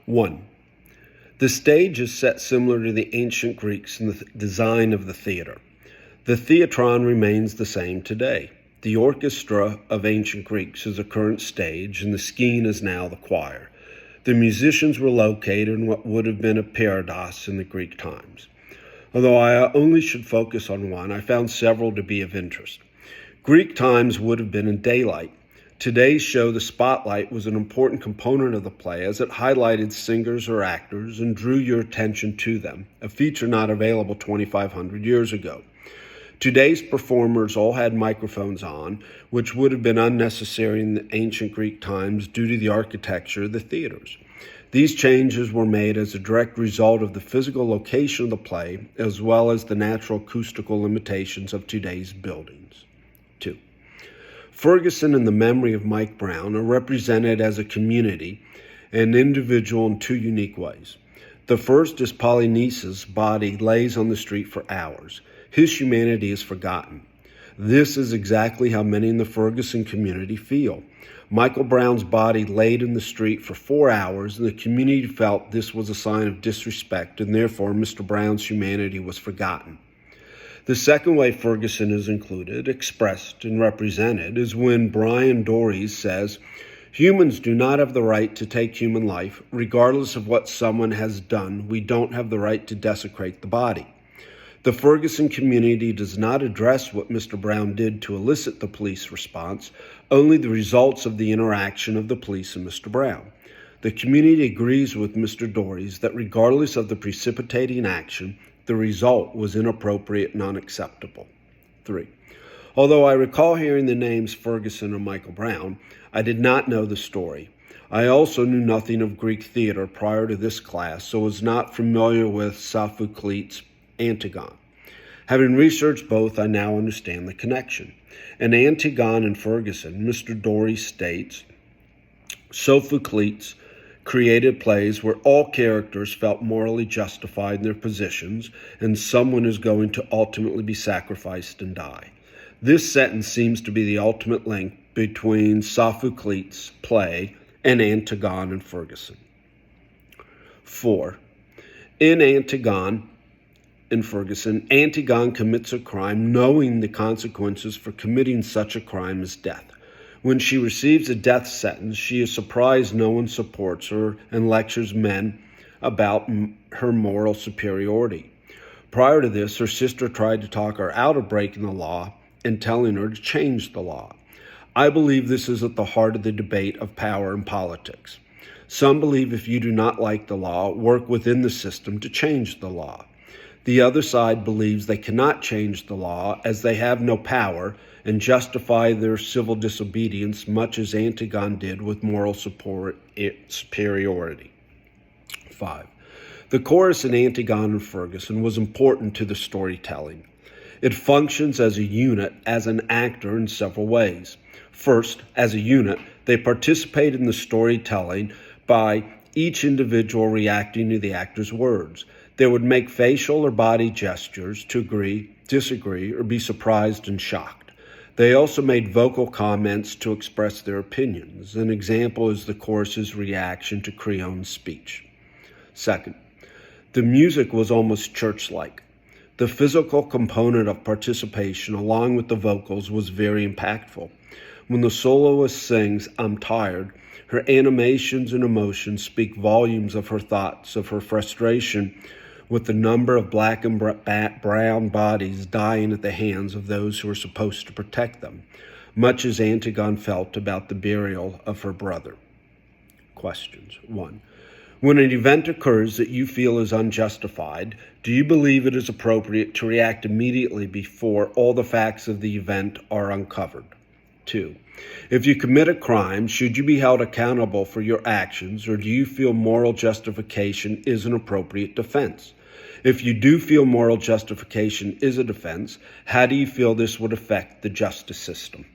1. The stage is set similar to the ancient Greeks in the design of the theater. The theatron remains the same today. The orchestra of ancient Greeks is the current stage, and the skene is now the choir. The musicians were located in what would have been a parados in the Greek times. Although I only should focus on one, I found several to be of interest. Greek times would have been in daylight. Today's show, the spotlight, was an important component of the play as it highlighted singers or actors and drew your attention to them, a feature not available 2,500 years ago. Today's performers all had microphones on, which would have been unnecessary in the ancient Greek times due to the architecture of the theaters. These changes were made as a direct result of the physical location of the play, as well as the natural acoustical limitations of today's buildings. 2. Ferguson and the memory of Mike Brown are represented as a community and individual in two unique ways. The first is Polynices' body lays on the street for hours. His humanity is forgotten. This is exactly how many in the Ferguson community feel. Michael Brown's body laid in the street for 4 hours, and the community felt this was a sign of disrespect, and therefore Mr. Brown's humanity was forgotten. The second way Ferguson is included, expressed, and represented is when Brian Dories says, "Humans do not have the right to take human life. Regardless of what someone has done, we don't have the right to desecrate the body." The Ferguson community does not address what Mr. Brown did to elicit the police response, only the results of the interaction of the police and Mr. Brown. The community agrees with Mr. Dories that regardless of the precipitating action, the result was inappropriate and unacceptable. 3. Although I recall hearing the names Ferguson and Michael Brown, I did not know the story. I also knew nothing of Greek theater prior to this class, so was not familiar with Sophocles' Antigone. Having researched both, I now understand the connection. In Antigone and Ferguson, Mr. Dories states, Sophocles created plays where all characters felt morally justified in their positions and someone is going to ultimately be sacrificed and die. This sentence seems to be the ultimate link between Sophocles' play and Antigone and Ferguson. 4. In Antigone and Ferguson, Antigone commits a crime knowing the consequences for committing such a crime is death. When she receives a death sentence, she is surprised no one supports her and lectures men about her moral superiority. Prior to this, her sister tried to talk her out of breaking the law and telling her to change the law. I believe this is at the heart of the debate of power in politics. Some believe if you do not like the law, work within the system to change the law. The other side believes they cannot change the law as they have no power and justify their civil disobedience much as Antigone did with moral superiority. 5. The chorus in Antigone and Ferguson was important to the storytelling. It functions as a unit, as an actor in several ways. First, as a unit, they participate in the storytelling by each individual reacting to the actor's words. They would make facial or body gestures to agree, disagree, or be surprised and shocked. They also made vocal comments to express their opinions. An example is the chorus's reaction to Creon's speech. Second, the music was almost church-like. The physical component of participation, along with the vocals, was very impactful. When the soloist sings, "I'm tired," her animations and emotions speak volumes of her thoughts, of her frustration with the number of black and brown bodies dying at the hands of those who are supposed to protect them, much as Antigone felt about the burial of her brother. Questions. 1. When an event occurs that you feel is unjustified, do you believe it is appropriate to react immediately before all the facts of the event are uncovered? 2. If you commit a crime, should you be held accountable for your actions, or do you feel moral justification is an appropriate defense? If you do feel moral justification is a defense, how do you feel this would affect the justice system?